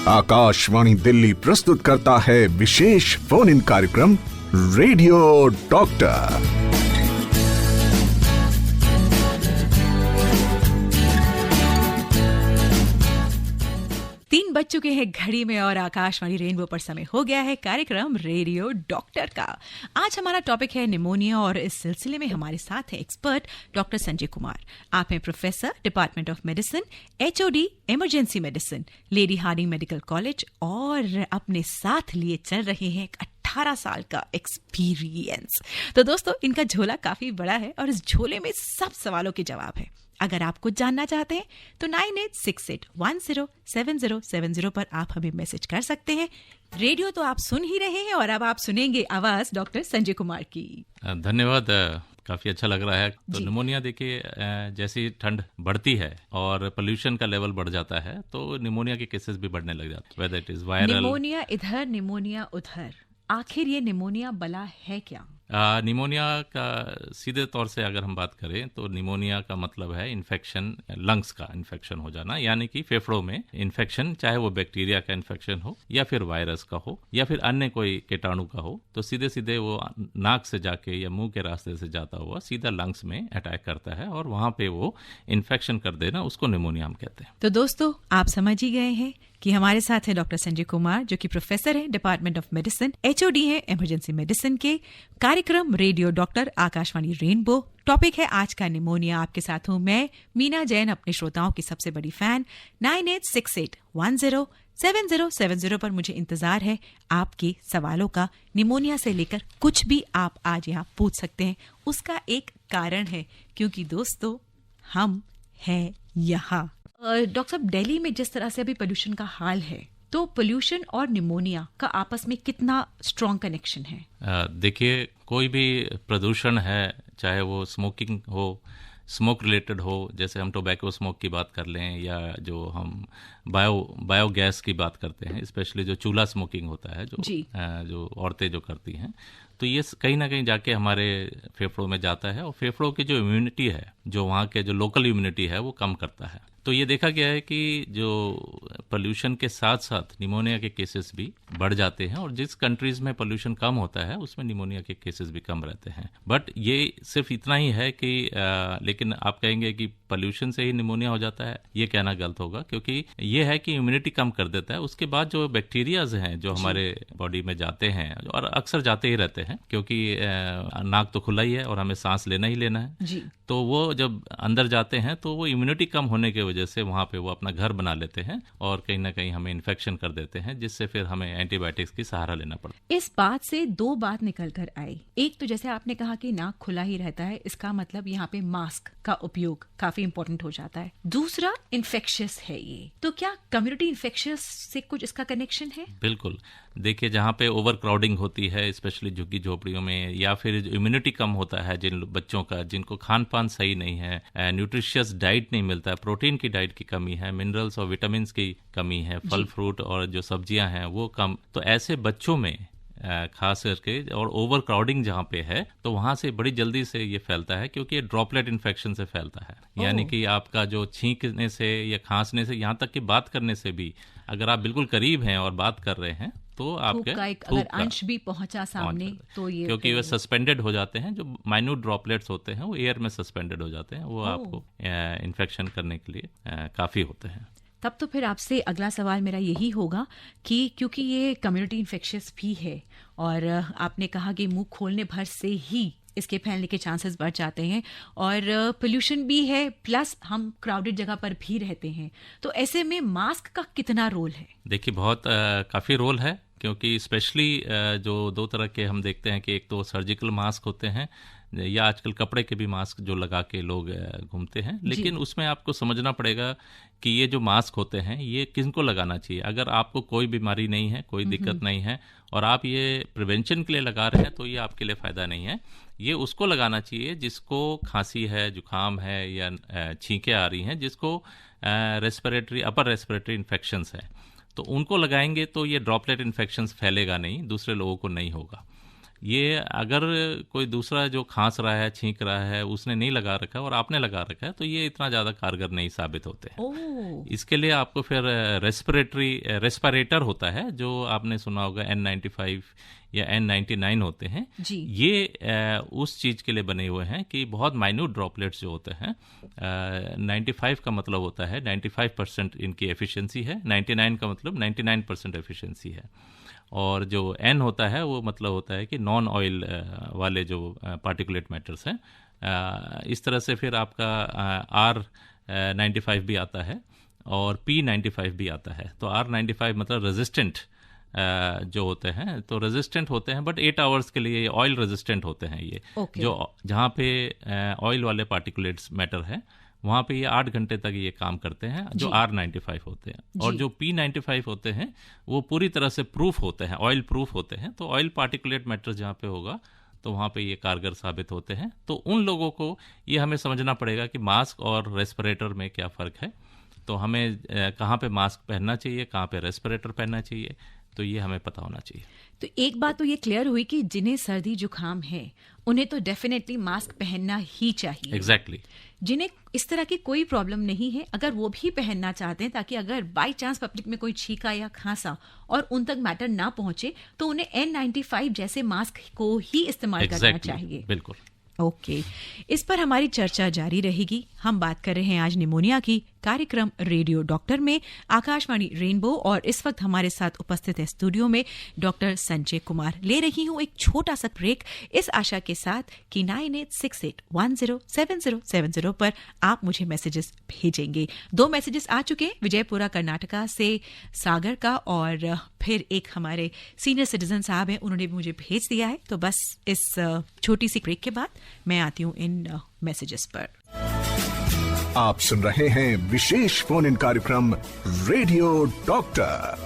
आकाशवाणी दिल्ली प्रस्तुत करता है विशेष फोन इन कार्यक्रम रेडियो डॉक्टर। 3 बज चुके हैं घड़ी में और आकाशवाणी रेनबो पर समय हो गया है कार्यक्रम रेडियो डॉक्टर का। आज हमारा टॉपिक है निमोनिया और इस सिलसिले में हमारे साथ है एक्सपर्ट डॉक्टर संजय कुमार। आप हैं professor department of medicine, HOD emergency medicine, Lady Hardinge Medical College और अपने साथ लिए चल रहे हैं 18 साल का एक्सपीरियंस। तो दोस्तों, इनका झोला काफी बड़ा है और इस झोले में सब सवालों के जवाब है। अगर आप कुछ जानना चाहते हैं तो 9868107070 पर आप हमें मैसेज कर सकते हैं। रेडियो तो आप सुन ही रहे हैं और अब आप सुनेंगे आवाज डॉक्टर संजय कुमार की। धन्यवाद, काफी अच्छा लग रहा है। तो निमोनिया देखिए, जैसी ठंड बढ़ती है और पोल्यूशन का लेवल बढ़ जाता है तो निमोनिया के केसेस भी बढ़ने लग जाते हैं, whether it is viral. Pneumonia इधर, निमोनिया उधर, आखिर ये निमोनिया बला है क्या? निमोनिया का सीधे तौर से अगर हम बात करें तो निमोनिया का मतलब है इन्फेक्शन, लंग्स का इन्फेक्शन हो जाना, यानी कि फेफड़ों में इन्फेक्शन, चाहे वो बैक्टीरिया का इन्फेक्शन हो या फिर वायरस का हो या फिर अन्य कोई कीटाणु का हो, तो सीधे सीधे वो नाक से जाके या मुंह के रास्ते से जाता हुआ सीधा लंग्स में अटैक करता है और वहां पे वो इन्फेक्शन कर देना, उसको निमोनिया हम कहते हैं। तो दोस्तों, आप समझ ही गए हैं कि हमारे साथ है डॉक्टर संजय कुमार, जो कि प्रोफेसर हैं डिपार्टमेंट ऑफ मेडिसिन, एचओडी हैं इमरजेंसी मेडिसिन के। कार्यक्रम radio doctor Akashvani rainbow. Topic है आज का निमोनिया। आपके साथ हूं मैं मीना जैन, अपने श्रोताओं की सबसे बड़ी फैन। 9868107070 पर मुझे इंतजार है आपके सवालों का। निमोनिया से लेकर कुछ भी आप आज यहाँ पूछ सकते हैं। उसका एक कारण है, क्योंकि दोस्तों हम हैं यहाँ। डॉक्टर साहब, दिल्ली में जिस तरह से अभी पोल्यूशन का हाल है, तो पोल्यूशन और निमोनिया का आपस में कितना स्ट्रॉन्ग कनेक्शन है? देखिए, कोई भी प्रदूषण है, चाहे वो स्मोकिंग हो, स्मोक रिलेटेड हो, जैसे हम टोबैको स्मोक की बात कर लें या जो हम बायोगैस की बात करते हैं, स्पेशली जो चूल्हा स्मोकिंग होता है, जो औरतें जो करती हैं, तो ये कहीं ना कहीं जाके हमारे फेफड़ों में जाता है और फेफड़ों की जो इम्यूनिटी है, जो वहाँ के जो लोकल इम्यूनिटी है, वो कम करता है। तो ये देखा गया है कि जो पोल्यूशन के साथ साथ निमोनिया के केसेस भी बढ़ जाते हैं और जिस कंट्रीज में पोल्यूशन कम होता है उसमें निमोनिया के केसेस भी कम रहते हैं। बट ये सिर्फ इतना ही है कि लेकिन आप कहेंगे कि पोल्यूशन से ही निमोनिया हो जाता है, ये कहना गलत होगा, क्योंकि ये है कि इम्यूनिटी कम कर देता है। उसके बाद जो बैक्टीरियाज हैं जो हमारे बॉडी में जाते हैं और अक्सर जाते ही रहते हैं, क्योंकि नाक तो खुला ही है और हमें सांस लेना ही लेना है जी। तो वो जब अंदर जाते हैं तो वो इम्यूनिटी कम होने की वजह से वहां पे वो अपना घर बना लेते हैं और कहीं ना कहीं हमें इन्फेक्शन कर देते हैं, जिससे फिर हमें एंटीबायोटिक्स की सहारा लेना पड़ता है। इस बात से 2 बात निकल कर आई। एक तो जैसे आपने कहा कि नाक खुला ही रहता है, इसका मतलब यहाँ पे मास्क का उपयोग काफी इंपॉर्टेंट हो जाता है। दूसरा, इन्फेक्शियस है ये, तो क्या कम्युनिटी इन्फेक्शियस से कुछ इसका कनेक्शन है? बिल्कुल। देखिए, जहाँ पे ओवर क्राउडिंग होती है, स्पेशली झुग्गी झोपड़ियों में, या फिर इम्यूनिटी कम होता है जिन बच्चों का, जिनको खान पान सही नहीं है, न्यूट्रिशियस डाइट नहीं मिलता है, प्रोटीन की डाइट की कमी है, मिनरल्स और विटामिन की कमी है, फल फ्रूट और जो सब्जियां हैं वो कम, तो ऐसे बच्चों में खास करके, और ओवर क्राउडिंग जहाँ पे है तो वहां से बड़ी जल्दी से ये फैलता है, क्योंकि ये ड्रॉपलेट इन्फेक्शन से फैलता है। यानी कि आपका जो छींकने से या खांसने से, यहाँ तक कि बात करने से भी, अगर आप बिल्कुल करीब हैं और बात कर रहे हैं तो आपके अगर अंश भी पहुंचा सामने तो ये, क्योंकि वे सस्पेंडेड हो जाते हैं, जो माइन्यूट ड्रॉपलेट्स होते हैं वो एयर में सस्पेंडेड हो जाते हैं, वो आपको इन्फेक्शन करने के लिए काफी होते हैं। तब तो फिर आपसे अगला सवाल मेरा यही होगा कि क्योंकि ये कम्युनिटी इन्फेक्शियस भी है और आपने कहा कि मुंह खोलने भर से ही इसके फैलने के चांसेस बढ़ जाते हैं और पोल्यूशन भी है, प्लस हम क्राउडेड जगह पर भी रहते हैं, तो ऐसे में मास्क का कितना रोल है? देखिए, बहुत काफ़ी रोल है, क्योंकि स्पेशली जो 2 तरह के हम देखते हैं कि एक तो सर्जिकल मास्क होते हैं या आजकल कपड़े के भी मास्क जो लगा के लोग घूमते हैं, लेकिन उसमें आपको समझना पड़ेगा कि ये जो मास्क होते हैं ये किनको लगाना चाहिए। अगर आपको कोई बीमारी नहीं है, कोई दिक्कत नहीं है और आप ये प्रिवेंशन के लिए लगा रहे हैं तो ये आपके लिए फ़ायदा नहीं है। ये उसको लगाना चाहिए जिसको खांसी है, जुकाम है या छींकें आ रही हैं, जिसको अपर रेस्पिरेटरी इन्फेक्शंस है, तो उनको लगाएंगे तो ये ड्रॉपलेट इन्फेक्शंस फैलेगा नहीं, दूसरे लोगों को नहीं होगा। ये अगर कोई दूसरा जो खांस रहा है, छींक रहा है, उसने नहीं लगा रखा है और आपने लगा रखा है, तो ये इतना ज़्यादा कारगर नहीं साबित होते हैं। इसके लिए आपको फिर रेस्पिरेटर होता है, जो आपने सुना होगा N95 या N99 होते हैं जी। ये उस चीज़ के लिए बने हुए हैं कि बहुत माइन्यूट ड्रॉपलेट्स जो होते हैं, 95 का मतलब होता है 95% इनकी एफिशिएंसी है, 99 का मतलब 99% एफिशिएंसी है, और जो N होता है वो मतलब होता है कि नॉन ऑयल वाले जो पार्टिकुलेट मैटर्स हैं। इस तरह से फिर आपका R95 भी आता है और P95 भी आता है। तो R95 मतलब रेजिस्टेंट जो होते हैं, तो रेजिस्टेंट होते हैं बट 8 आवर्स के लिए, ऑयल रेजिस्टेंट होते हैं ये। जो जहाँ पे ऑयल वाले पार्टिकुलेट्स मैटर है वहाँ पे ये 8 घंटे तक ये काम करते हैं, जो R95 होते हैं। और जो P95 होते हैं वो पूरी तरह से प्रूफ होते हैं, ऑयल प्रूफ होते हैं। तो ऑयल पार्टिकुलेट मैटर जहाँ पे होगा तो वहाँ पे ये कारगर साबित होते हैं। तो उन लोगों को ये हमें समझना पड़ेगा कि मास्क और रेस्पिरेटर में क्या फ़र्क है। तो हमें कहाँ पे मास्क पहनना चाहिए, कहाँ पे रेस्पिरेटर पहनना चाहिए, तो ये हमें पता होना चाहिए। तो एक बात तो ये क्लियर हुई कि जिन्हें सर्दी जुकाम है उन्हें तो डेफिनेटली मास्क पहनना ही चाहिए। एग्जैक्टली। जिन्हें इस तरह की कोई प्रॉब्लम नहीं है, अगर वो भी पहनना चाहते हैं ताकि अगर बाय चांस पब्लिक में कोई छींका या खांसा और उन तक मैटर ना पहुंचे, तो उन्हें N95 जैसे मास्क को ही इस्तेमाल करना चाहिए। बिल्कुल। ओके, इस पर हमारी चर्चा जारी रहेगी। हम बात कर रहे हैं आज निमोनिया की। कार्यक्रम रेडियो डॉक्टर में आकाशवाणी रेनबो, और इस वक्त हमारे साथ उपस्थित है स्टूडियो में डॉक्टर संजय कुमार। ले रही हूं एक छोटा सा ब्रेक, इस आशा के साथ कि 9868107070 पर आप मुझे मैसेजेस भेजेंगे। 2 मैसेजेस आ चुके हैं, विजयपुरा कर्नाटका से सागर का, और फिर एक हमारे सीनियर सिटीजन साहब हैं, उन्होंने भी मुझे भेज दिया है। तो बस इस छोटी सी ब्रेक के बाद मैं आती हूँ इन मैसेजेस पर। आप सुन रहे हैं विशेष फोन इन कार्यक्रम रेडियो डॉक्टर।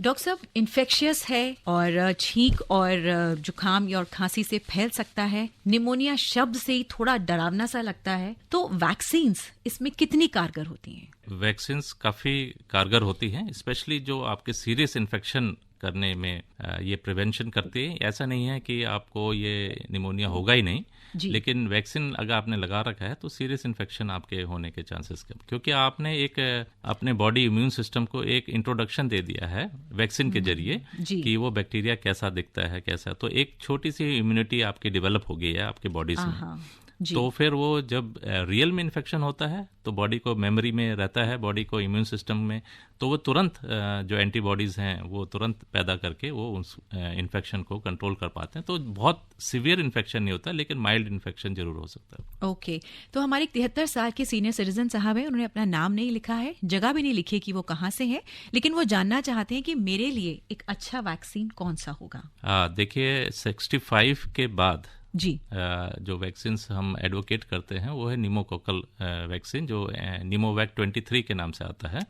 डॉक्टर साहब, इन्फेक्शियस है और छींक और जुकाम और खांसी से फैल सकता है। निमोनिया शब्द से ही थोड़ा डरावना सा लगता है, तो वैक्सीन्स इसमें कितनी कारगर होती हैं? वैक्सीन्स काफ़ी कारगर होती हैं, स्पेशली जो आपके सीरियस इन्फेक्शन करने में ये प्रिवेंशन करती है। ऐसा नहीं है कि आपको ये निमोनिया होगा ही नहीं, लेकिन वैक्सीन अगर आपने लगा रखा है तो सीरियस इन्फेक्शन आपके होने के चांसेस कम, क्योंकि आपने एक अपने बॉडी इम्यून सिस्टम को एक इंट्रोडक्शन दे दिया है वैक्सीन के जरिए कि वो बैक्टीरिया कैसा दिखता है, कैसा। तो एक छोटी सी इम्यूनिटी आपकी डेवलप हो गई है आपके बॉडीज में। तो फिर वो जब रियल में इन्फेक्शन होता है तो बॉडी को मेमोरी में रहता है, बॉडी को इम्यून सिस्टम में, तो वो तुरंत जो एंटीबॉडीज़ हैं वो तुरंत पैदा करके वो उस इन्फेक्शन को कंट्रोल कर पाते हैं। तो बहुत सीवियर इन्फेक्शन नहीं होता, लेकिन माइल्ड इन्फेक्शन जरूर हो सकता है। ओके, तो हमारे 73 साल के सीनियर सिटीजन साहब हैं, उन्होंने अपना नाम नहीं लिखा है, जगह भी नहीं लिखी कि वो कहाँ से हैं, लेकिन वो जानना चाहते हैं कि मेरे लिए एक अच्छा वैक्सीन कौन सा होगा। देखिए, 65 के बाद जी जो वैक्सीन हम एडवोकेट करते हैं वो है निमोकोकल वैक्सीन, जो निमोवैक 23 के नाम से आता है।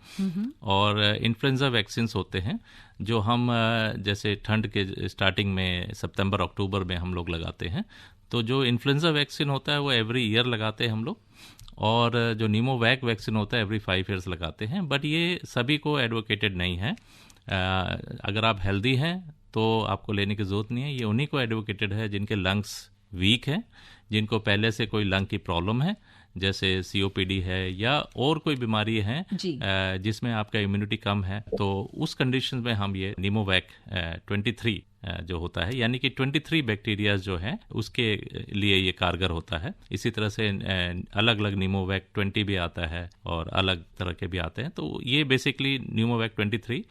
और इन्फ्लुएंजा वैक्सीन होते हैं जो हम जैसे ठंड के स्टार्टिंग में सितंबर अक्टूबर में हम लोग लगाते हैं। तो जो इन्फ्लुएंजा वैक्सीन होता है वो एवरी ईयर लगाते हैं हम लोग, और जो निमोवैक वैक्सीन होता है एवरी 5 ईयर्स लगाते हैं। बट ये सभी को एडवोकेटेड नहीं है। अगर आप हेल्दी हैं तो आपको लेने की ज़रूरत नहीं है। ये उन्हीं को एडवोकेटेड है जिनके लंग्स वीक है, जिनको पहले से कोई लंग की प्रॉब्लम है, जैसे COPD है या और कोई बीमारी है जिसमें आपका इम्यूनिटी कम है। तो उस कंडीशन में हम ये निमोवैक 23 जो होता है, यानी कि 23 बैक्टीरियाज जो है उसके लिए ये कारगर होता है। इसी तरह से अलग अलग निमोवैक 20 भी आता है और अलग तरह के भी आते हैं। तो ये बेसिकली निमोवैक 23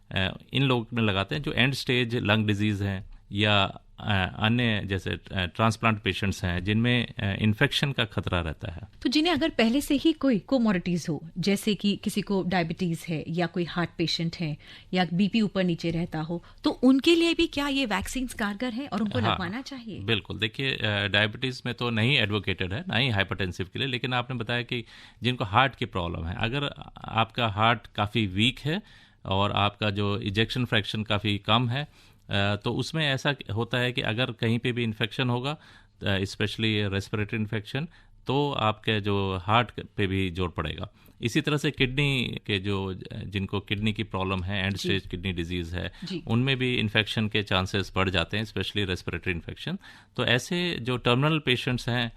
इन लोग में लगाते हैं जो एंड स्टेज लंग डिजीज हैं या अन्य जैसे ट्रांसप्लांट पेशेंट्स हैं जिनमें इन्फेक्शन का खतरा रहता है। तो जिन्हें अगर पहले से ही कोई कोमोर्बिडिटीज हो, जैसे कि किसी को डायबिटीज है या कोई हार्ट पेशेंट है या BP ऊपर नीचे रहता हो, तो उनके लिए भी क्या ये वैक्सीन कारगर है और उनको लगवाना चाहिए? बिल्कुल। देखिए, डायबिटीज में तो नहीं एडवोकेटेड है, ना ही हाइपरटेंसिव के लिए, लेकिन आपने बताया कि जिनको हार्ट की प्रॉब्लम है, अगर आपका हार्ट काफ़ी वीक है और आपका जो इजेक्शन फ्रैक्शन काफ़ी कम है, तो उसमें ऐसा होता है कि अगर कहीं पे भी इन्फेक्शन होगा, स्पेशली रेस्पिरेटरी इन्फेक्शन, तो आपके जो हार्ट पे भी जोर पड़ेगा। इसी तरह से किडनी के जो जिनको किडनी की प्रॉब्लम है, एंड स्टेज किडनी डिजीज है, उनमें भी इन्फेक्शन के चांसेस बढ़ जाते हैं, स्पेशली रेस्पिरेटरी इन्फेक्शन। तो ऐसे जो टर्मिनल पेशेंट्स हैं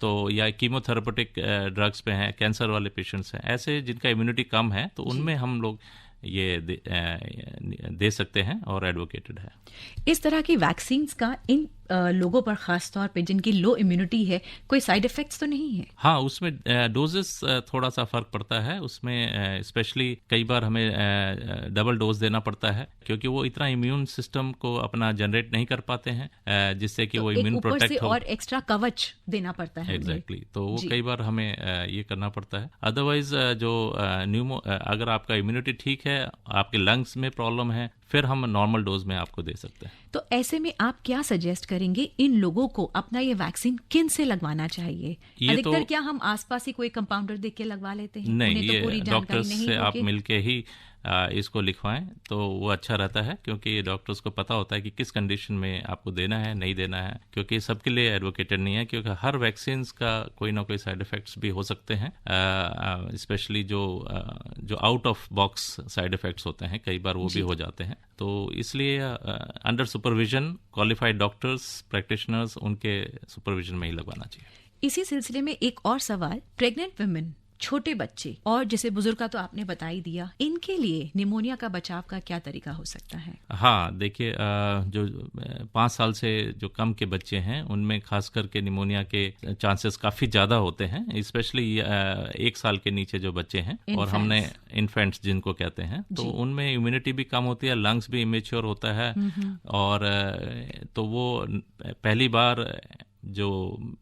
तो या कीमोथेरेपेटिक ड्रग्स पे हैं, कैंसर वाले पेशेंट्स हैं, ऐसे जिनका इम्यूनिटी कम है, तो उनमें हम लोग ये दे सकते हैं और एडवोकेटेड है। इस तरह की वैक्सीन्स का इन लोगों पर खास तौर पे जिनकी लो इम्यूनिटी है कोई साइड इफेक्ट्स तो नहीं है? हाँ, उसमें डोजेस थोड़ा सा फर्क पड़ता है। उसमें स्पेशली कई बार हमें डबल डोज देना पड़ता है, क्योंकि वो इतना इम्यून सिस्टम को अपना जनरेट नहीं कर पाते हैं, जिससे कि तो वो इम्यून प्रोटेक्ट हो, और एक्स्ट्रा कवच देना पड़ता है। एग्जैक्टली तो वो कई बार हमें ये करना पड़ता है। अदरवाइज जो अगर आपका इम्यूनिटी ठीक है, आपके लंग्स में प्रॉब्लम है, फिर हम नॉर्मल डोज में आपको दे सकते हैं। तो ऐसे में आप क्या सजेस्ट करेंगे इन लोगों को अपना ये वैक्सीन किन से लगवाना चाहिए? अधिकतर क्या हम आसपास ही कोई कंपाउंडर देख के लगवा लेते हैं? नहीं, तो पूरी ये डॉक्टर्स से आप मिलके ही इसको लिखवाएं तो वो अच्छा रहता है, क्योंकि डॉक्टर्स को पता होता है कि किस कंडीशन में आपको देना है, नहीं देना है, क्योंकि सबके लिए एडवोकेटेड नहीं है, क्योंकि हर वैक्सीन का कोई ना कोई साइड इफेक्ट्स भी हो सकते हैं, स्पेशली जो out of box side effects होते हैं, कई बार वो भी हो जाते हैं। तो इसलिए under supervision qualified doctors, practitioners, उनके सुपरविजन में ही लगवाना चाहिए। इसी सिलसिले में एक और सवाल, प्रेग्नेंट वुमेन, छोटे बच्चे और जैसे बुजुर्ग का तो आपने बता ही दिया, इनके लिए निमोनिया का बचाव का क्या तरीका हो सकता है? हाँ, देखिए, जो 5 साल से जो कम के बच्चे हैं, उनमें खास करके निमोनिया के चांसेस काफ़ी ज़्यादा होते हैं, स्पेशली 1 साल के नीचे जो बच्चे हैं, और हमने इन्फेंट्स जिनको कहते हैं, तो उनमें इम्यूनिटी भी कम होती है, लंग्स भी इमेच्योर होता है, और तो वो पहली बार जो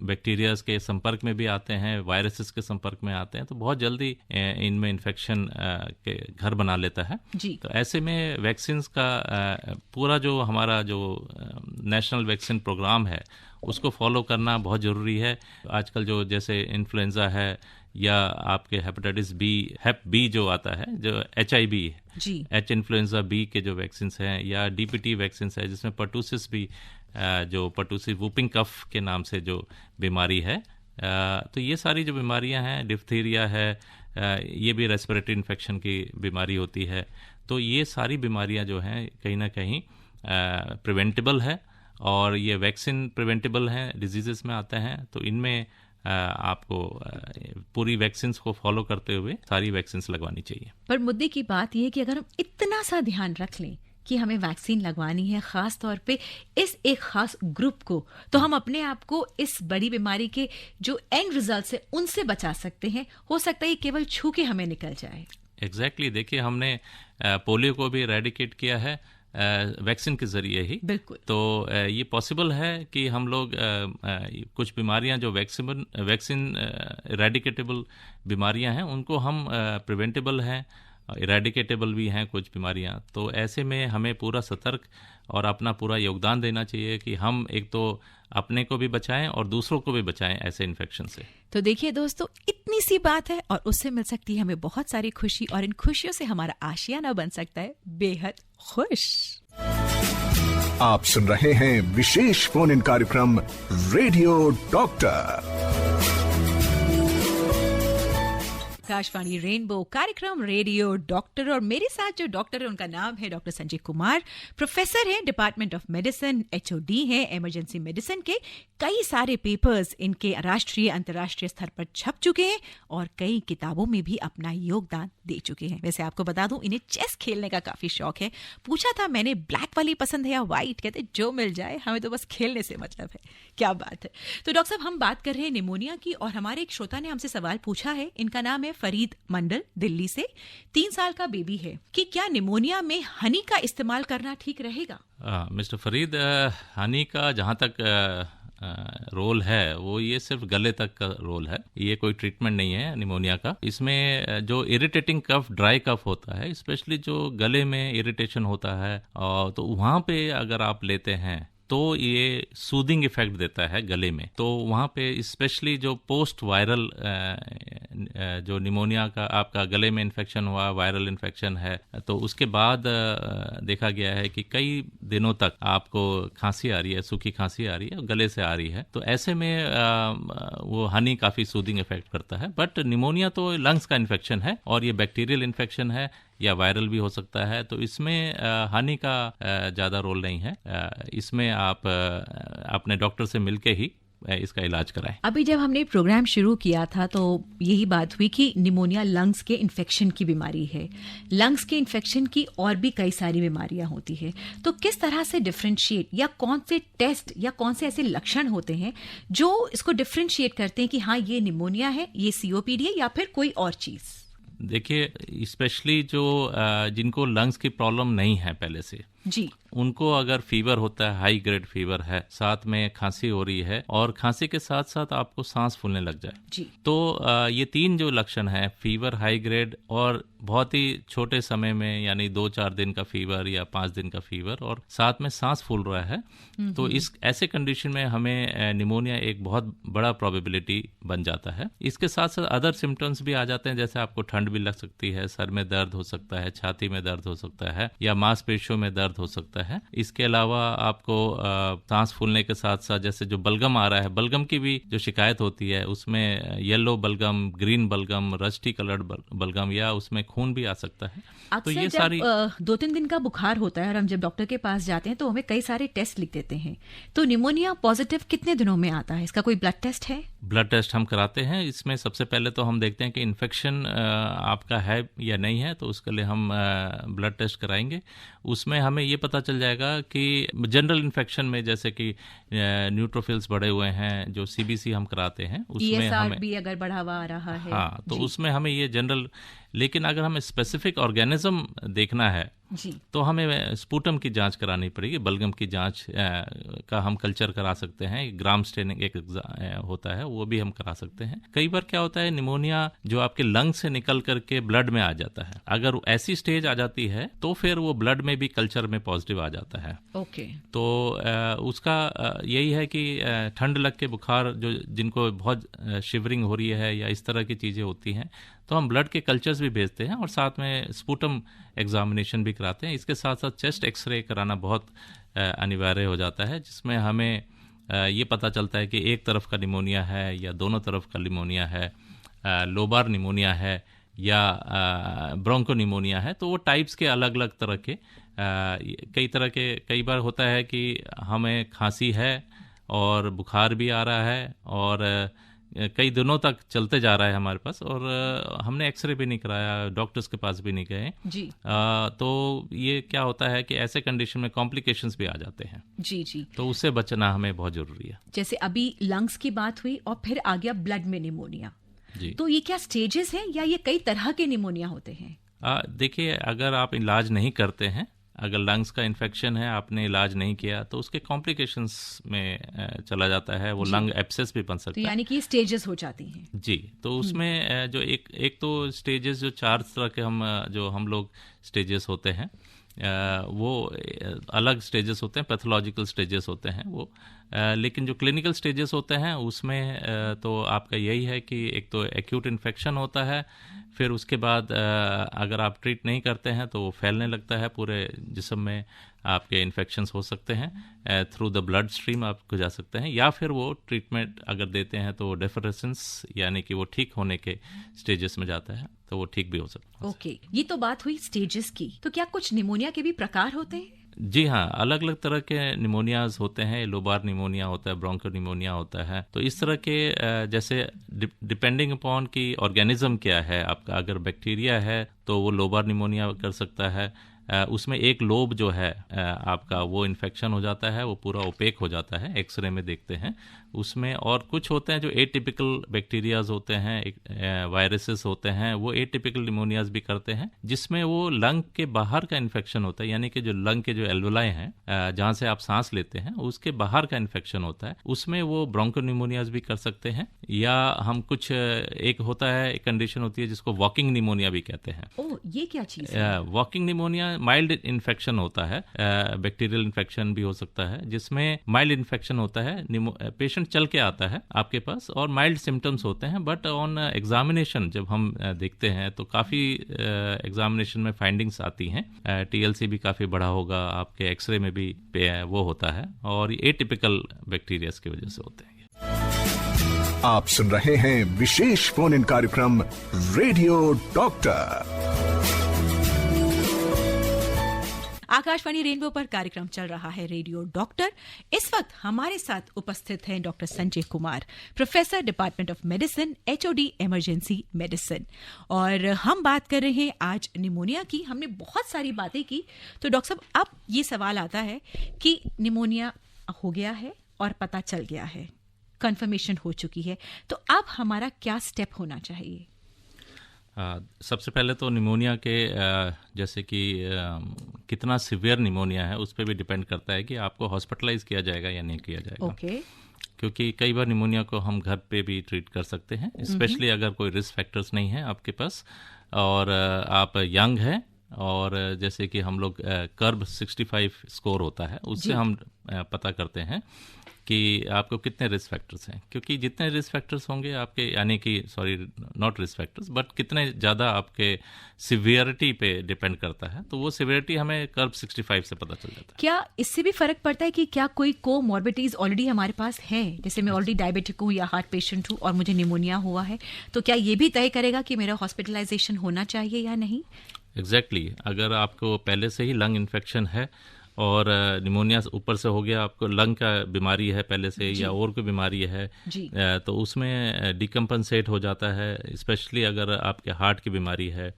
बैक्टीरियाज के संपर्क में भी आते हैं, वायरसेस के संपर्क में आते हैं, तो बहुत जल्दी इनमें इन्फेक्शन के घर बना लेता है। तो ऐसे में वैक्सीन्स का पूरा जो हमारा जो नेशनल वैक्सीन प्रोग्राम है, उसको फॉलो करना बहुत ज़रूरी है। आजकल जो जैसे इन्फ्लुएंजा है, या आपके हेपेटाइटिस बी, हेप बी जो आता है, जो HIV है, H इन्फ्लुएंजा बी के जो वैक्सीन हैं, या DPT वैक्सीन है, जिसमें पर्टूसिस भी, जो पर्टूसिस वूपिंग कफ के नाम से जो बीमारी है, तो ये सारी जो बीमारियां हैं, डिप्थीरिया है, ये भी रेस्पिरेटरी इन्फेक्शन की बीमारी होती है। तो ये सारी बीमारियां जो हैं कहीं ना कहीं प्रिवेंटेबल है, और ये वैक्सीन प्रिवेंटेबल हैं, डिजीजेस में आते हैं। तो इनमें आपको पूरी वैक्सीन्स को फॉलो करते हुए सारी वैक्सीन्स लगवानी चाहिए। पर मुद्दे की बात यह है कि अगर हम इतना सा ध्यान रख लें कि हमें वैक्सीन लगवानी है, खास तौर पे इस एक खास ग्रुप को, तो हम अपने आप को इस बड़ी बीमारी के जो एंड रिजल्ट है उनसे बचा सकते हैं। हो सकता है केवल छू के हमें निकल जाए। एग्जैक्टली देखिए, हमने पोलियो को भी इरेडिकेट किया है वैक्सीन के जरिए ही। बिल्कुल। तो ये पॉसिबल है कि हम लोग कुछ बीमारियां जो वैक्सीन इरेडिकेटेबल बीमारियां हैं, उनको हम प्रिवेंटेबल हैं, इरेडिकेटेबल भी हैं कुछ बीमारियां। तो ऐसे में हमें पूरा सतर्क और अपना पूरा योगदान देना चाहिए कि हम एक तो अपने को भी बचाएं और दूसरों को भी बचाएं ऐसे इन्फेक्शन से। तो देखिए दोस्तों, इतनी सी बात है और उससे मिल सकती है हमें बहुत सारी खुशी, और इन खुशियों से हमारा आशियाना बन सकता है बेहद खुश। आप सुन रहे हैं विशेष फोन इन कार्यक्रम रेडियो डॉक्टर। आकाशवाणी रेनबो कार्यक्रम रेडियो डॉक्टर, और मेरे साथ जो डॉक्टर है उनका नाम है डॉक्टर संजय कुमार। प्रोफेसर हैं डिपार्टमेंट ऑफ मेडिसिन, HOD हैं इमरजेंसी मेडिसिन के। कई सारे पेपर्स इनके राष्ट्रीय अंतर्राष्ट्रीय स्तर पर छप चुके हैं और कई किताबों में भी अपना योगदान दे चुके हैं। वैसे आपको बता दूं, इन्हें चेस खेलने का काफी शौक है। पूछा था मैंने, ब्लैक वाली पसंद है या व्हाइट? कहते जो मिल जाए, हमें तो बस खेलने से मतलब है। क्या बात है। तो डॉक्टर साहब, हम बात कर रहे हैं निमोनिया की, और हमारे एक श्रोता ने हमसे सवाल पूछा है। इनका नाम है फरीद मंडल, दिल्ली से। 3 साल का बेबी है कि क्या निमोनिया में हनी का इस्तेमाल करना ठीक रहेगा? मिस्टर फरीद, हनी का जहाँ तक रोल है वो ये सिर्फ गले तक का रोल है, ये कोई ट्रीटमेंट नहीं है निमोनिया का। इसमें जो इरिटेटिंग कफ, ड्राई कफ होता है, स्पेशली जो गले में इरिटेशन होता है, तो वहाँ पे अगर आप लेते हैं तो ये सूदिंग इफेक्ट देता है गले में। तो वहाँ पे स्पेशली जो पोस्ट वायरल जो निमोनिया का आपका गले में इन्फेक्शन हुआ, वायरल इन्फेक्शन है, तो उसके बाद देखा गया है कि कई दिनों तक आपको खांसी आ रही है, सूखी खांसी आ रही है, गले से आ रही है। तो ऐसे में वो हनी काफ़ी सूदिंग इफेक्ट करता है। बट निमोनिया तो लंग्स का इन्फेक्शन है और ये बैक्टीरियल इन्फेक्शन है या वायरल भी हो सकता है, तो इसमें हनी का ज़्यादा रोल नहीं है। इसमें आप अपने डॉक्टर से मिलके ही इसका इलाज कराएं। अभी जब हमने प्रोग्राम शुरू किया था तो यही बात हुई कि निमोनिया लंग्स के इन्फेक्शन की बीमारी है। लंग्स के इन्फेक्शन की और भी कई सारी बीमारियां होती है, तो किस तरह से डिफरेंशिएट या कौन से टेस्ट या कौन से ऐसे लक्षण होते हैं जो इसको डिफरेंशिएट करते हैं कि हाँ ये निमोनिया है, ये COPD है या फिर कोई और चीज? देखिए, स्पेशली जो जिनको लंग्स की प्रॉब्लम नहीं है पहले से जी, उनको अगर फीवर होता है, हाई ग्रेड फीवर है, साथ में खांसी हो रही है और खांसी के साथ साथ आपको सांस फूलने लग जाए जी, तो ये तीन जो लक्षण है, फीवर, हाई ग्रेड और बहुत ही छोटे समय में यानी 2-4 दिन का फीवर या 5 दिन का फीवर और साथ में सांस फूल रहा है, तो इस ऐसे कंडीशन में हमें निमोनिया एक बहुत बड़ा प्रोबेबिलिटी बन जाता है। इसके साथ साथ अदर सिम्टम्स भी आ जाते हैं, जैसे आपको ठंड भी लग सकती है, सर में दर्द हो सकता है, छाती में दर्द हो सकता है या मांसपेशियों में दर्द हो सकता है। इसके अलावा आपको सांस फूलने के साथ साथ जैसे जो बलगम आ रहा है, बलगम की भी जो शिकायत होती है, उसमें येलो बलगम, ग्रीन बलगम, रस्टी कलर्ड बलगम या उसमें खून भी आ सकता है। तो ये जब सारी 2-3 दिन का बुखार होता है और हम जब डॉक्टर के पास जाते हैं तो हमें कई सारे टेस्ट लिख देते हैं, तो निमोनिया पॉजिटिव कितने दिनों में आता है? इसका कोई ब्लड टेस्ट है? ब्लड टेस्ट हम कराते हैं। इसमें सबसे पहले तो हम देखते हैं कि इन्फेक्शन आपका है या नहीं है, तो उसके लिए हम ब्लड टेस्ट कराएंगे। उसमें हमें ये पता चल जाएगा कि जनरल इन्फेक्शन में जैसे कि न्यूट्रोफिल्स बढ़े हुए हैं, जो CBC हम कराते हैं, उसमें हमें भी अगर बढ़ा हुआ आ रहा है, हाँ, तो उसमें हमें ये जनरल, लेकिन अगर हमें स्पेसिफिक ऑर्गेनिज्म देखना है जी, तो हमें स्पूटम की जांच करानी पड़ेगी। बलगम की जांच का हम कल्चर करा सकते हैं, ग्राम स्टेनिंग एक होता है, वो भी हम करा सकते हैं। कई बार क्या होता है, निमोनिया जो आपके लंग से निकल करके ब्लड में आ जाता है, अगर ऐसी स्टेज आ जाती है तो फिर वो ब्लड में भी कल्चर में पॉजिटिव आ जाता है। ओके, तो उसका यही है कि ठंड लग के बुखार जो जिनको बहुत शिवरिंग हो रही है या इस तरह की चीज़ें होती हैं, तो हम ब्लड के कल्चर्स भी भेजते हैं और साथ में स्पूटम एग्जामिनेशन भी कराते हैं। इसके साथ साथ चेस्ट एक्सरे कराना बहुत अनिवार्य हो जाता है, जिसमें हमें ये पता चलता है कि एक तरफ का निमोनिया है या दोनों तरफ का निमोनिया है, लोबार निमोनिया है या ब्रोंको निमोनिया है। तो वो टाइप्स के अलग अलग तरह के कई बार होता है कि हमें खांसी है और बुखार भी आ रहा है और कई दिनों तक चलते जा रहा है हमारे पास और हमने एक्सरे भी नहीं कराया, डॉक्टर्स के पास भी नहीं गए जी, तो ये क्या होता है कि ऐसे कंडीशन में कॉम्प्लिकेशंस भी आ जाते हैं। जी जी, तो उससे बचना हमें बहुत जरूरी है। जैसे अभी लंग्स की बात हुई और फिर आ गया ब्लड में निमोनिया, जी, तो ये क्या स्टेजेस हैं या ये कई तरह के निमोनिया होते हैं? देखिए, अगर आप इलाज नहीं करते हैं, अगर लंग्स का इन्फेक्शन है, आपने इलाज नहीं किया, तो उसके कॉम्प्लिकेशंस में चला जाता है, वो लंग एब्सेस भी बन सकता तो है। यानी कि स्टेजेस हो जाती हैं। जी, तो उसमें जो एक तो स्टेजेस जो 4 तरह के हम लोग स्टेजेस होते हैं, वो अलग स्टेजेस होते हैं, पैथोलॉजिकल स्टेजेस होते हैं वो, लेकिन जो क्लिनिकल स्टेजेस होते हैं उसमें तो आपका यही है कि एक तो एक्यूट इन्फेक्शन होता है, फिर उसके बाद अगर आप ट्रीट नहीं करते हैं तो वो फैलने लगता है, पूरे जिस्म में आपके इन्फेक्शंस हो सकते हैं, थ्रू द ब्लड स्ट्रीम आपको जा सकते हैं, या फिर वो ट्रीटमेंट अगर देते हैं तो डेफरेसेंस यानी कि वो ठीक होने के स्टेजेस में जाता है, तो वो ठीक भी हो सकता है। ओके, ये तो बात हुई स्टेजेस की, तो क्या कुछ निमोनिया के भी प्रकार होते हैं? जी हाँ, अलग अलग तरह के निमोनियाज होते हैं, लोबार निमोनिया होता है, ब्रोंको निमोनिया होता है। तो इस तरह के जैसे डिपेंडिंग अपॉन कि ऑर्गेनिज्म क्या है आपका, अगर बैक्टीरिया है तो वो लोबार निमोनिया कर सकता है, उसमें एक लोब जो है आपका वो इन्फेक्शन हो जाता है, वो पूरा ओपेक हो जाता है, एक्सरे में देखते हैं उसमें। और कुछ होते हैं जो एटिपिकल बैक्टीरियाज होते हैं, वायरसेस होते हैं, वो एटिपिकल निमोनियाज भी करते हैं, जिसमें वो लंग के बाहर का इन्फेक्शन होता है, यानी कि जो लंग के जो एल्वोलाई हैं जहाँ से आप सांस लेते हैं उसके बाहर का इन्फेक्शन होता है, उसमें वो ब्रोंको निमोनियाज भी कर सकते हैं। या हम कुछ एक होता है, एक कंडीशन होती है जिसको वॉकिंग निमोनिया भी कहते हैं। ओह, ये क्या चीज है? वॉकिंग निमोनिया माइल्ड इन्फेक्शन होता है, बैक्टीरियल इन्फेक्शन भी हो सकता है, जिसमें माइल्ड इन्फेक्शन होता है, पेशेंट चल के आता है आपके पास और माइल्ड सिम्टम्स होते हैं, बट ऑन एग्जामिनेशन जब हम देखते हैं तो काफ़ी एग्जामिनेशन में फाइंडिंग्स आती हैं, TLC भी काफ़ी बड़ा होगा, आपके एक्सरे में भी वो होता है, और ये एटिपिकल बैक्टीरिया की वजह से होते हैं। आप सुन रहे हैं विशेष फोन इन कार्यक्रम रेडियो डॉक्टर। आकाशवाणी रेनबो पर कार्यक्रम चल रहा है रेडियो डॉक्टर। इस वक्त हमारे साथ उपस्थित हैं doctor Sanjay Kumar, professor department of medicine, HOD emergency medicine, और हम बात कर रहे हैं आज निमोनिया की। हमने बहुत सारी बातें की, तो डॉक्टर साहब अब ये सवाल आता है कि निमोनिया हो गया है और पता चल गया है, कंफर्मेशन हो चुकी है, तो अब हमारा क्या स्टेप होना चाहिए? सबसे पहले तो निमोनिया के जैसे कि कितना सिवियर निमोनिया है उस पर भी डिपेंड करता है कि आपको हॉस्पिटलाइज किया जाएगा या नहीं किया जाएगा। ओके। क्योंकि कई बार निमोनिया को हम घर पे भी ट्रीट कर सकते हैं, स्पेशली अगर कोई रिस्क फैक्टर्स नहीं है आपके पास और आप यंग हैं, और जैसे कि हम लोग कर्ब 65 स्कोर होता है, उससे हम पता करते हैं कि आपको कितने रिस्क फैक्टर्स हैं, क्योंकि जितने रिस्क फैक्टर्स होंगे आपके, यानी कि sorry not risk factors but कितने ज़्यादा आपके सिवियरिटी पे डिपेंड करता है, तो वो सिवियरिटी हमें कर्ब 65 से पता चल जाता है। क्या इससे भी फर्क पड़ता है कि क्या कोई कोमॉर्बिडिटीज ऑलरेडी हमारे पास है, जैसे मैं ऑलरेडी डायबिटिक हूँ या हार्ट पेशेंट हूँ और मुझे निमोनिया हुआ है, तो क्या ये भी तय करेगा कि मेरा हॉस्पिटलाइजेशन होना चाहिए या नहीं? एग्जैक्टली अगर आपको पहले से ही लंग इन्फेक्शन है और निमोनिया ऊपर से हो गया, आपको लंग का बीमारी है पहले से या और कोई बीमारी है, तो उसमें डिकम्पनसेट हो जाता है, स्पेशली अगर आपके हार्ट की बीमारी है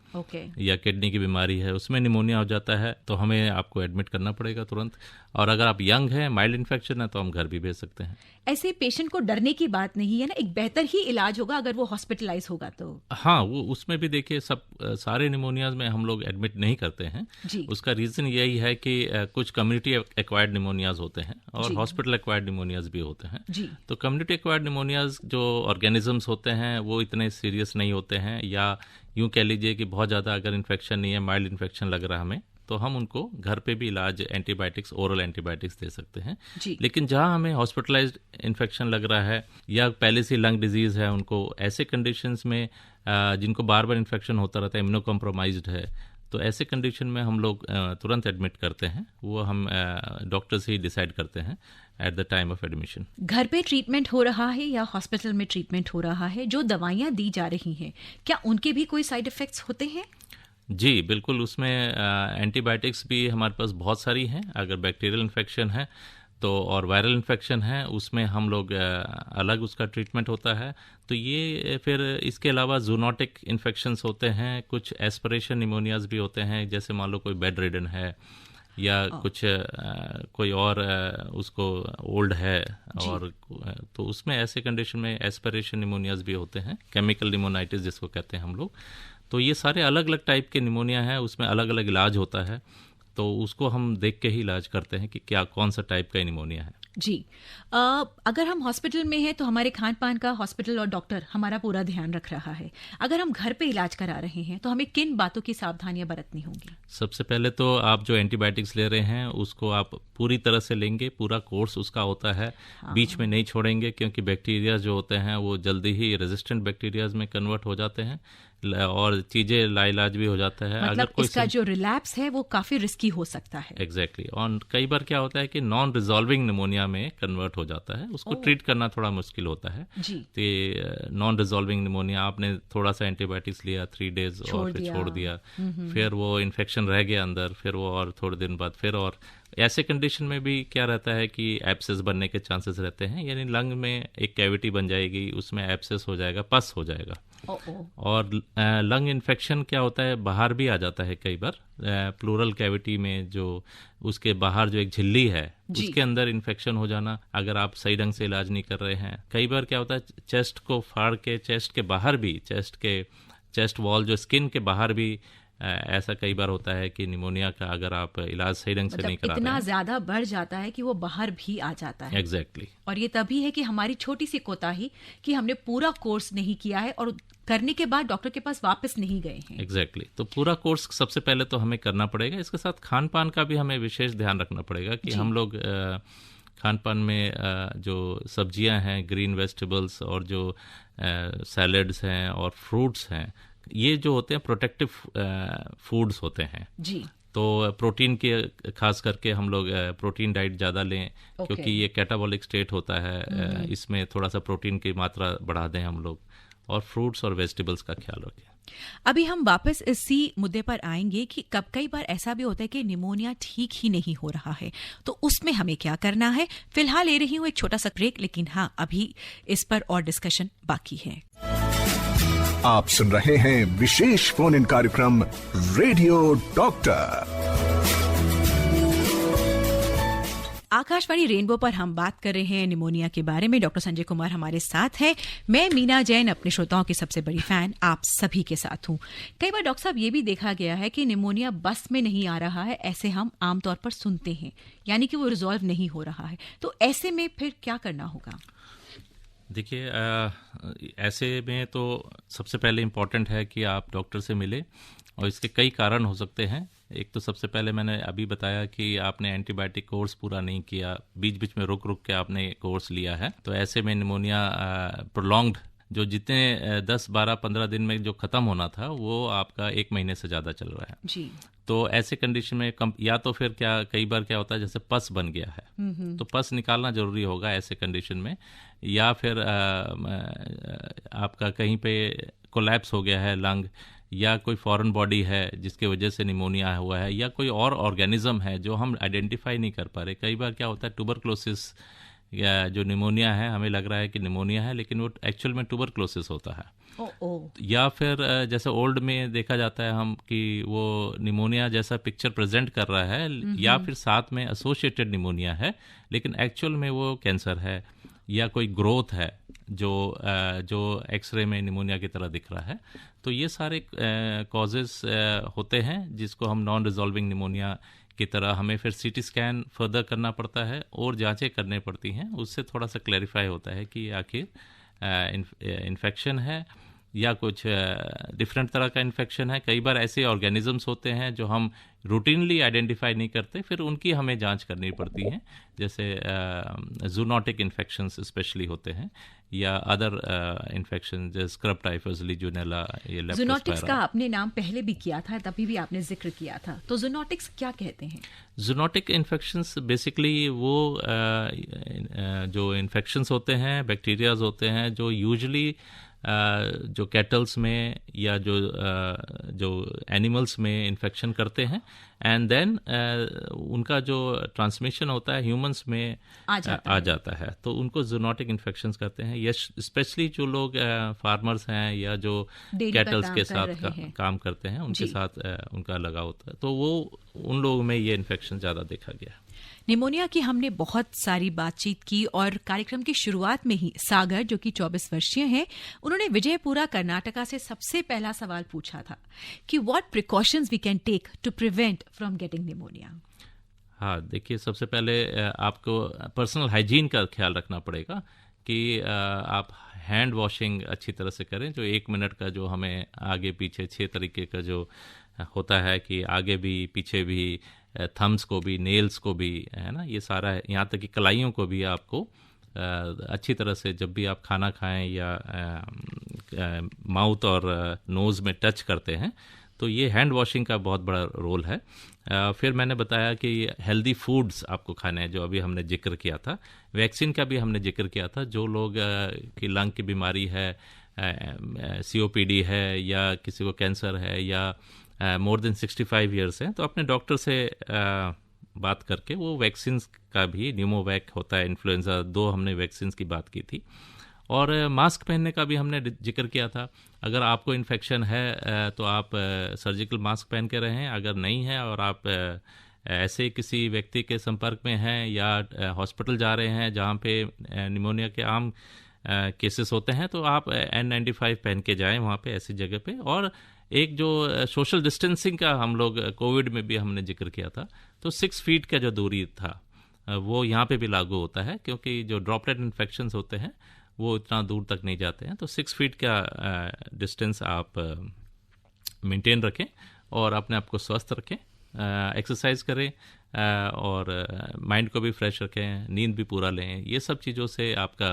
या किडनी की बीमारी है, उसमें निमोनिया हो जाता है, तो हमें आपको एडमिट करना पड़ेगा तुरंत। और अगर आप यंग हैं, माइल्ड इन्फेक्शन है, तो हम घर भी भेज सकते हैं। ऐसे पेशेंट को डरने की बात नहीं है ना, एक बेहतर ही इलाज होगा अगर वो हॉस्पिटलाइज होगा तो। हाँ, वो उसमें भी देखिए सारे निमोनियाज में हम लोग एडमिट नहीं करते हैं। उसका रीजन यही है कि कुछ कम्युनिटी एक्वायर्ड निमोनियाज होते हैं और हॉस्पिटल एक्वायर्ड निमोनियाज भी होते हैं। तो कम्युनिटी एक्वायर्ड निमोनियाज जो ऑर्गेनिजम्स होते हैं वो इतने सीरियस नहीं होते हैं, या यूं कह लीजिए कि बहुत ज़्यादा अगर इन्फेक्शन नहीं है, माइल्ड इन्फेक्शन लग रहा है हमें, तो हम उनको घर पे भी इलाज एंटीबायोटिक्स, ओरल एंटीबायोटिक्स दे सकते हैं। लेकिन जहां हमें हॉस्पिटलाइज्ड इन्फेक्शन लग रहा है या पहले से लंग डिजीज है उनको, ऐसे कंडीशंस में जिनको बार बार इन्फेक्शन होता रहता है, इम्यूनो कॉम्प्रोमाइज्ड है, तो ऐसे कंडीशन में हम लोग तुरंत एडमिट करते हैं। वो हम डॉक्टर से ही डिसाइड करते हैं at the time of admission. घर पे ट्रीटमेंट हो रहा है या हॉस्पिटल में ट्रीटमेंट हो रहा है, जो दवाइयाँ दी जा रही हैं, क्या उनके भी कोई साइड इफेक्ट्स होते हैं? जी बिल्कुल, उसमें एंटीबायोटिक्स भी हमारे पास बहुत सारी हैं। अगर बैक्टीरियल इन्फेक्शन है तो, और वायरल इन्फेक्शन है, उसमें हम लोग अलग उसका ट्रीटमेंट होता है। तो ये फिर इसके अलावा जूनोटिक इन्फेक्शंस होते हैं, कुछ एस्पिरेशन निमोनियाज भी होते हैं, जैसे मान लो कोई बेड रिडन है या कुछ कोई और उसको ओल्ड है, और तो उसमें ऐसे कंडीशन में एस्पिरेशन निमोनियाज भी होते हैं, केमिकल निमोनाइटिस जिसको कहते हैं हम लोग। तो ये सारे अलग अलग टाइप के निमोनिया है, उसमें अलग अलग इलाज होता है, तो उसको हम देख के ही इलाज करते हैं कि क्या कौन सा टाइप का निमोनिया है। जी, अगर हम हॉस्पिटल में हैं तो हमारे खान पान का हॉस्पिटल और डॉक्टर हमारा पूरा ध्यान रख रहा है। अगर हम घर पे इलाज करा रहे हैं तो हमें किन बातों की सावधानियां बरतनी होंगी? सबसे पहले तो आप जो एंटीबायोटिक्स ले रहे हैं उसको आप पूरी तरह से लेंगे, पूरा कोर्स उसका होता है, बीच में नहीं छोड़ेंगे, क्योंकि बैक्टीरिया जो होते हैं वो जल्दी ही रेजिस्टेंट बैक्टीरियाज में कन्वर्ट हो जाते हैं और चीजें लाइलाज भी हो जाता है। मतलब अगर इसका जो रिलैप्स है वो काफी रिस्की हो सकता है। एग्जैक्टली। और कई बार क्या होता है कि नॉन रिजॉल्विंग निमोनिया में कन्वर्ट हो जाता है, उसको ट्रीट करना थोड़ा मुश्किल होता है। तो नॉन रिजॉल्विंग निमोनिया, आपने थोड़ा सा एंटीबायोटिक्स लिया 3 डेज और फिर छोड़ दिया, फिर वो इन्फेक्शन रह गया अंदर, फिर वो और थोड़े दिन बाद फिर, और ऐसे कंडीशन में भी क्या रहता है कि एब्सेस बनने के चांसेस रहते हैं, यानी लंग में एक कैविटी बन जाएगी, उसमें एब्सेस हो जाएगा, पस हो जाएगा। और लंग इन्फेक्शन क्या होता है, बाहर भी आ जाता है कई बार, प्लूरल कैविटी में जो उसके बाहर जो एक झिल्ली है उसके अंदर इन्फेक्शन हो जाना, अगर आप सही ढंग से इलाज नहीं कर रहे हैं। कई बार क्या होता है, चेस्ट को फाड़ के चेस्ट के बाहर भी, चेस्ट वॉल जो स्किन के बाहर भी ऐसा कई बार होता है कि निमोनिया का अगर आप इलाज सही ढंग से नहीं करा रहे इतना हैं, ज्यादा बढ़ जाता है कि वो बाहर भी आ जाता है। एग्जैक्टली और ये तभी है कि हमारी छोटी सी कोताही कि हमने पूरा कोर्स नहीं किया है और करने के बाद डॉक्टर के पास वापस नहीं गए हैं। एग्जैक्टली तो पूरा कोर्स सबसे पहले तो हमें करना पड़ेगा। इसके साथ खान पान का भी हमें विशेष ध्यान रखना पड़ेगा कि हम लोग खान पान में जो सब्जियां हैं, ग्रीन वेजिटेबल्स और जो सैलड्स हैं और फ्रूट्स हैं, ये जो होते हैं प्रोटेक्टिव फूड्स होते हैं जी। तो प्रोटीन के खास करके हम लोग प्रोटीन डाइट ज़्यादा लें, क्योंकि ये कैटाबॉलिक स्टेट होता है, इसमें थोड़ा सा प्रोटीन की मात्रा बढ़ा दें हम लोग, और फ्रूट्स और वेजिटेबल्स का ख्याल रखें। अभी हम वापस इसी मुद्दे पर आएंगे कि कई बार ऐसा भी होता है कि निमोनिया ठीक ही नहीं हो रहा है, तो उसमें हमें क्या करना है। फिलहाल ले रही हूँ एक छोटा सा ब्रेक, लेकिन हाँ, अभी इस पर और डिस्कशन बाकी है। आप सुन रहे हैं विशेष फोन इन कार्यक्रम रेडियो डॉक्टर। आकाशवाणी रेनबो पर हम बात कर रहे हैं निमोनिया के बारे में। डॉक्टर संजय कुमार हमारे साथ हैं। मैं मीना जैन, अपने श्रोताओं की सबसे बड़ी फैन आप सभी के साथ हूं। कई बार डॉक्टर साहब ये भी देखा गया है कि निमोनिया बस में नहीं आ रहा है, ऐसे हम आमतौर पर सुनते हैं, यानी कि वो रिजॉल्व नहीं हो रहा है। तो ऐसे में फिर क्या करना होगा? देखिए, ऐसे में तो सबसे पहले इम्पॉर्टेंट है कि आप डॉक्टर से मिले, और इसके कई कारण हो सकते हैं। एक तो सबसे पहले मैंने अभी बताया कि आपने एंटीबायोटिक कोर्स पूरा नहीं किया, बीच बीच में रुक रुक के आपने कोर्स लिया है, तो ऐसे में निमोनिया प्रोलॉन्ग्ड, जो जितने 10, 12, 15 दिन में जो ख़त्म होना था वो आपका 1 महीने से ज़्यादा चल रहा है जी। तो ऐसे कंडीशन में या तो फिर कई बार क्या होता है, जैसे पस बन गया है तो पस निकालना जरूरी होगा ऐसे कंडीशन में, या फिर आपका कहीं पे कोलैप्स हो गया है लंग, या कोई फॉरेन बॉडी है जिसकी वजह से निमोनिया हुआ है, या कोई और ऑर्गेनिज्म है जो हम आइडेंटिफाई नहीं कर पा रहे। कई बार क्या होता है, ट्यूबरक्लोसिस या जो निमोनिया है, हमें लग रहा है कि निमोनिया है लेकिन वो एक्चुअल में ट्यूबरक्लोसिस होता है। या फिर जैसे ओल्ड में देखा जाता है हम कि वो निमोनिया जैसा पिक्चर प्रेजेंट कर रहा है, या फिर साथ में एसोसिएटेड निमोनिया है लेकिन एक्चुअल में वो कैंसर है, या कोई ग्रोथ है जो एक्सरे में निमोनिया की तरह दिख रहा है। तो ये सारे कॉजेस होते हैं जिसको हम नॉन रिजॉल्विंग निमोनिया की तरह हमें फिर सीटी स्कैन फर्दर करना पड़ता है और जांचें करनी पड़ती हैं। उससे थोड़ा सा क्लैरिफाई होता है कि आखिर इन्फेक्शन है या कुछ डिफरेंट तरह का इन्फेक्शन है। कई बार ऐसे ऑर्गेनिजम्स होते हैं जो हम रूटीनली आइडेंटिफाई नहीं करते, फिर उनकी हमें जांच करनी पड़ती है, जैसे जूनोटिक इन्फेक्शंस स्पेशली होते हैं, या अदर इन्फेक्शन जैसे स्क्रब टाइफस, लीजियोनेला, ये लेप्टोस्पायरा। जूनोटिक्स का आपने नाम पहले भी किया था, तभी भी आपने जिक्र किया था, तो जूनोटिक्स क्या कहते हैं? जूनोटिक इन्फेक्शंस बेसिकली वो जो इन्फेक्शंस होते हैं, बैक्टीरियाज होते हैं जो यूजुअली जो कैटल्स में या जो एनिमल्स में इन्फेक्शन करते हैं, एंड देन उनका जो ट्रांसमिशन होता है ह्यूमंस में आ जाता है, तो उनको जूनोटिक इन्फेक्शंस करते हैं। ये स्पेशली जो लोग फार्मर्स हैं या जो कैटल्स के साथ काम करते हैं, उनके साथ उनका लगाव होता है, तो वो उन लोगों में ये इन्फेक्शन ज़्यादा देखा गया। निमोनिया की हमने बहुत सारी बातचीत की और कार्यक्रम की शुरुआत में ही सागर, जो कि 24 वर्षीय हैं, उन्होंने विजयपुरा कर्नाटका से सबसे पहला सवाल पूछा था कि what precautions we can take to prevent from getting pneumonia. हाँ, देखिए, सबसे पहले आपको पर्सनल हाइजीन का ख्याल रखना पड़ेगा कि आप हैंड वॉशिंग अच्छी तरह से करें। जो 1 मिनट का जो हमें आगे पीछे 6 तरीके का जो होता है कि आगे भी पीछे भी, थम्स को भी, नेल्स को भी, है ना, ये सारा है, यहाँ तक कि कलाइयों को भी आपको अच्छी तरह से जब भी आप खाना खाएं या माउथ और नोज़ में टच करते हैं, तो ये हैंड वॉशिंग का बहुत बड़ा रोल है। फिर मैंने बताया कि हेल्दी फूड्स आपको खाने हैं, जो अभी हमने जिक्र किया था। वैक्सीन का भी हमने जिक्र किया था। जो लोग की लंग की बीमारी है, COPD है, या किसी को कैंसर है, या मोर देन 65 ईयर्स है, तो अपने डॉक्टर से बात करके वो वैक्सीन का भी, न्यूमोवैक होता है, इन्फ्लुएंजा, 2 हमने वैक्सीन की बात की थी। और मास्क पहनने का भी हमने जिक्र किया था। अगर आपको इन्फेक्शन है तो आप सर्जिकल मास्क पहन के रहें, अगर नहीं है और आप ऐसे किसी व्यक्ति के संपर्क में हैं या हॉस्पिटल जा रहे हैं जहाँ पे निमोनिया के आम केसेस होते हैं, तो आप N95 पहन के जाएं वहाँ पे, ऐसी जगह पे। और एक जो सोशल डिस्टेंसिंग का हम लोग कोविड में भी हमने जिक्र किया था, तो 6 फीट का जो दूरी था वो यहाँ पे भी लागू होता है, क्योंकि जो ड्रॉपलेट इन्फेक्शंस होते हैं वो इतना दूर तक नहीं जाते हैं। तो 6 फीट का डिस्टेंस आप मेंटेन रखें और अपने आप को स्वस्थ रखें, एक्सरसाइज करें और माइंड को भी फ्रेश रखें, नींद भी पूरा लें। ये सब चीज़ों से आपका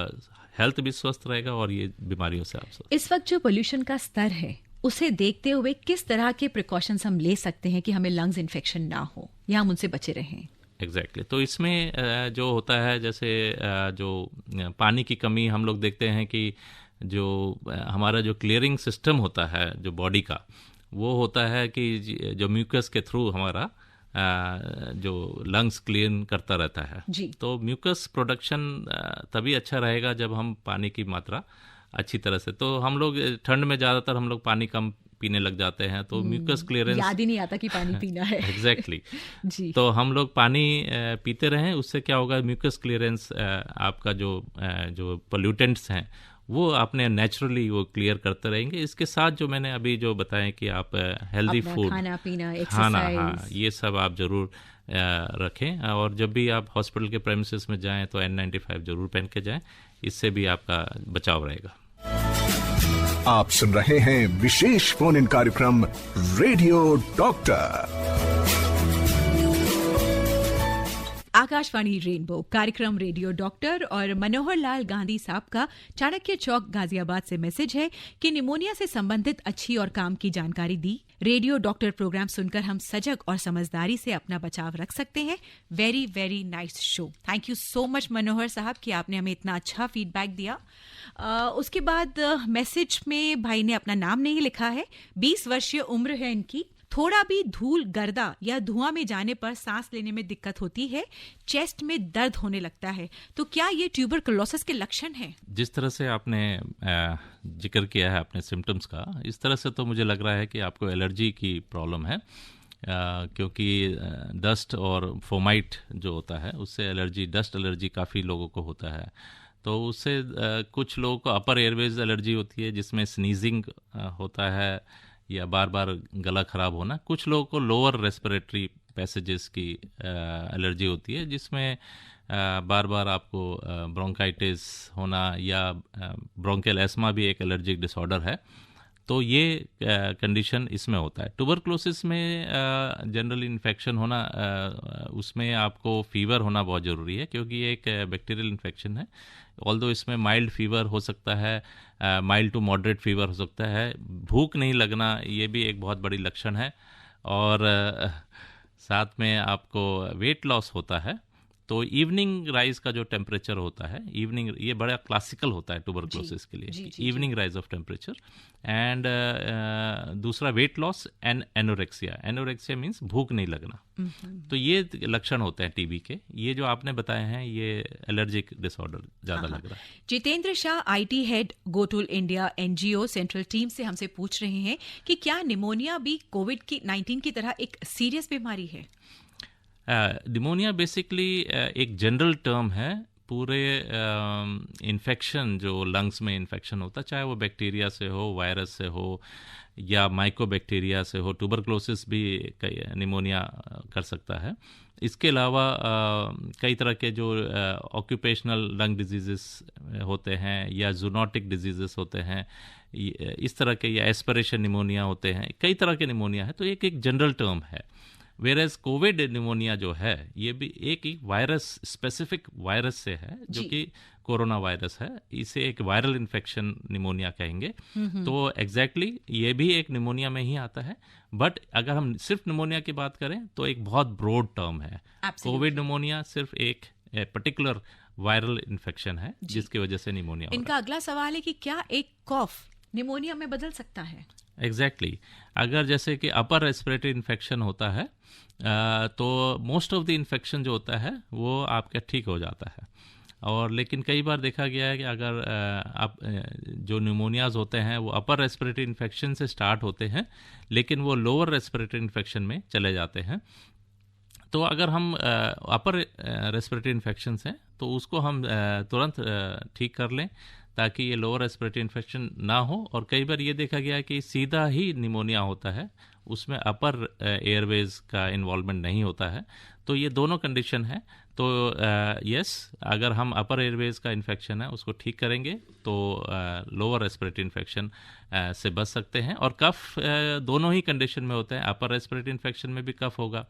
हेल्थ भी स्वस्थ रहेगा और ये बीमारियों से आप स्वस्थ। इस वक्त जो पोल्यूशन का स्तर है उसे देखते हुए किस तरह के प्रिकॉशंस हम ले सकते हैं कि हमें लंग्स इन्फेक्शन ना हो या हम उनसे बचे रहें? एग्जैक्टली तो इसमें जो होता है, जैसे जो पानी की कमी हम लोग देखते हैं कि जो हमारा जो क्लियरिंग सिस्टम होता है जो बॉडी का, वो होता है कि जो म्यूकस के थ्रू हमारा जो लंग्स क्लीन करता रहता है जी। तो म्यूकस प्रोडक्शन तभी अच्छा रहेगा जब हम पानी की मात्रा अच्छी तरह से, तो हम लोग ठंड में ज़्यादातर हम लोग पानी कम पीने लग जाते हैं, तो म्यूकस क्लियरेंस याद ही नहीं आता कि पानी पीना है। एग्जैक्टली जी। तो हम लोग पानी पीते रहें, उससे क्या होगा, म्यूकस क्लियरेंस आपका जो पोल्यूटेंट्स हैं वो आपने नेचुरली वो क्लियर करते रहेंगे। इसके साथ जो मैंने अभी जो बताया कि आप हेल्दी फूड, खाना पीना, हाँ एक्सरसाइज, ये सब आप जरूर रखें, और जब भी आप हॉस्पिटल के प्रेमिसेस में जाएं तो N95 जरूर पहन के जाएं, इससे भी आपका बचाव रहेगा। आप सुन रहे हैं विशेष फोन इन कार्यक्रम रेडियो डॉक्टर। आकाशवाणी रेनबो कार्यक्रम रेडियो डॉक्टर और मनोहर लाल गांधी साहब का चाणक्य चौक गाजियाबाद से मैसेज है कि निमोनिया से संबंधित अच्छी और काम की जानकारी दी। रेडियो डॉक्टर प्रोग्राम सुनकर हम सजग और समझदारी से अपना बचाव रख सकते हैं। Very very nice show. Thank you so much Manohar साहब कि आपने हमें इतना अच्छा फीडबैक दिया। उसके बाद मैसेज में भाई ने अपना नाम नहीं लिखा है, 20 वर्षीय उम्र है इनकी। थोड़ा भी धूल, गर्दा या धुआं में जाने पर सांस लेने में दिक्कत होती है, चेस्ट में दर्द होने लगता है, तो क्या ये ट्यूबरकुलोसिस के लक्षण हैं? जिस तरह से आपने जिक्र किया है अपने सिम्टम्स का, इस तरह से तो मुझे लग रहा है कि आपको एलर्जी की प्रॉब्लम है, क्योंकि डस्ट और फोमाइट जो होता है उससे एलर्जी, डस्ट एलर्जी काफ़ी लोगों को होता है। तो उससे कुछ लोगों को अपर एयरवेज एलर्जी होती है जिसमें स्नीजिंग होता है या बार बार गला खराब होना। कुछ लोगों को लोअर रेस्पिरेटरी पैसेजेस की एलर्जी होती है जिसमें बार बार आपको ब्रोंकाइटिस होना या ब्रोंकियल एस्मा भी एक एलर्जिक डिसऑर्डर है, तो ये कंडीशन इसमें होता है। ट्यूबरकुलोसिस में जनरल इन्फेक्शन होना, उसमें आपको फीवर होना बहुत ज़रूरी है क्योंकि ये एक बैक्टीरियल इन्फेक्शन है। ऑल्दो इसमें माइल्ड फीवर हो सकता है, माइल्ड टू मॉडरेट फीवर हो सकता है, भूख नहीं लगना ये भी एक बहुत बड़ी लक्षण है, और साथ में आपको वेट लॉस होता है। तो इवनिंग राइज का जो टेम्परेचर होता है, इवनिंग, ये बड़ा क्लासिकल होता है ट्यूबरकुलोसिस के लिए, evening rise of temperature. And दूसरा weight loss and anorexia. Anorexia means भूख नहीं लगना। तो ये लक्षण होते हैं टीबी के। ये जो आपने बताए हैं ये एलर्जिक डिसऑर्डर ज़्यादा लग रहा है। Jitendra Shah, IT head Ghotul India NGO central team से हमसे पूछ रहे हैं कि क्या निमोनिया भी कोविड-19 की तरह एक सीरियस बीमारी है? निमोनिया बेसिकली एक जनरल टर्म है पूरे इन्फेक्शन जो लंग्स में इन्फेक्शन होता है, चाहे वो बैक्टीरिया से हो, वायरस से हो या माइकोबैक्टीरिया से हो। ट्यूबरकुलोसिस भी निमोनिया कर सकता है। इसके अलावा कई तरह के जो ऑक्यूपेशनल लंग डिजीजेस होते हैं या जूनोटिक डिजीजेस होते हैं, इस तरह के, या एस्पिरेशन निमोनिया होते हैं, कई तरह के निमोनिया है। तो एक जनरल टर्म है। वेरएज कोविड निमोनिया जो है ये भी एक वायरस, स्पेसिफिक वायरस से है जो कि कोरोना वायरस है। इसे एक वायरल इन्फेक्शन निमोनिया कहेंगे। तो एग्जैक्टली ये भी एक निमोनिया में ही आता है, बट अगर हम सिर्फ निमोनिया की बात करें तो एक बहुत ब्रॉड टर्म है। कोविड निमोनिया सिर्फ एक पर्टिकुलर वायरल इन्फेक्शन है जिसकी वजह से निमोनिया। इनका अगला सवाल है कि क्या एक कॉफ निमोनिया में बदल सकता है? एग्जैक्टली अगर जैसे कि अपर रेस्पिरेटरी इन्फेक्शन होता है तो मोस्ट ऑफ द इन्फेक्शन जो होता है वो आपका ठीक हो जाता है। और लेकिन कई बार देखा गया है कि अगर आप जो न्यूमोनियाज होते हैं वो अपर रेस्पिरेटरी इन्फेक्शन से स्टार्ट होते हैं लेकिन वो लोअर रेस्पिरेटरी इन्फेक्शन में चले जाते हैं। तो अगर हम अपर रेस्पिरेटरी इन्फेक्शंस हैं तो उसको हम तुरंत ठीक कर लें ताकि ये लोअर रेस्पिरेटरी इन्फेक्शन ना हो। और कई बार ये देखा गया है कि सीधा ही निमोनिया होता है, उसमें अपर एयरवेज का इन्वॉल्वमेंट नहीं होता है। तो ये दोनों कंडीशन है। तो यस, अगर हम अपर एयरवेज का इन्फेक्शन है उसको ठीक करेंगे तो लोअर रेस्पिरेटरी इन्फेक्शन से बच सकते हैं। और कफ दोनों ही कंडीशन में होते हैं, अपर रेस्पिरेटरी इन्फेक्शन में भी कफ होगा,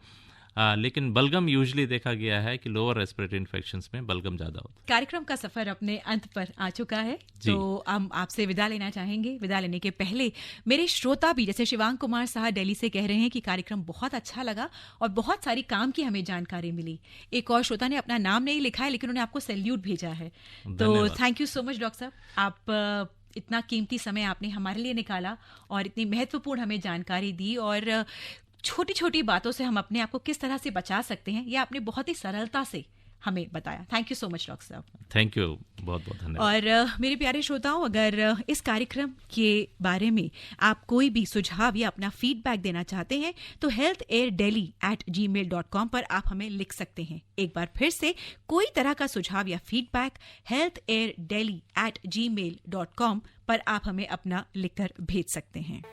लेकिन बलगम यूजुअली देखा गया है कि लोअर रेस्पिरेटरी इन्फेक्शंस में बलगम ज़्यादा होता है। कार्यक्रम का सफर अपने अंत पर आ चुका है, तो हम आपसे विदा लेना चाहेंगे। विदा लेने के पहले मेरे श्रोता भी, जैसे शिवांग कुमार साहब दिल्ली से कह रहे हैं कि कार्यक्रम बहुत अच्छा लगा और बहुत सारी काम की हमें जानकारी मिली। एक और श्रोता ने अपना नाम नहीं लिखा है लेकिन उन्होंने आपको सैल्यूट भेजा है, तो thank you so much doctor साहब। आप इतना कीमती समय आपने हमारे लिए निकाला और इतनी महत्वपूर्ण हमें जानकारी दी, और छोटी छोटी बातों से हम अपने आप को किस तरह से बचा सकते हैं ये आपने बहुत ही सरलता से हमें बताया। Thank you so much doctor साहब। थैंक यू, बहुत बहुत धन्यवाद। और मेरे प्यारे श्रोताओं, अगर इस कार्यक्रम के बारे में आप कोई भी सुझाव या अपना फीडबैक देना चाहते हैं तो healthairdelhi@gmail.com पर आप हमें लिख सकते हैं। एक बार फिर से, कोई तरह का सुझाव या फीडबैक healthairdelhi@gmail.com पर आप हमें अपना लिखकर भेज सकते हैं।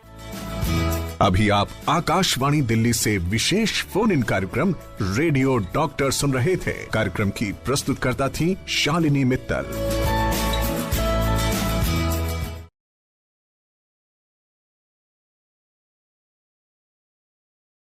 अभी आप आकाशवाणी दिल्ली से विशेष फोन इन कार्यक्रम रेडियो डॉक्टर सुन रहे थे। कार्यक्रम की प्रस्तुतकर्ता थी शालिनी मित्तल।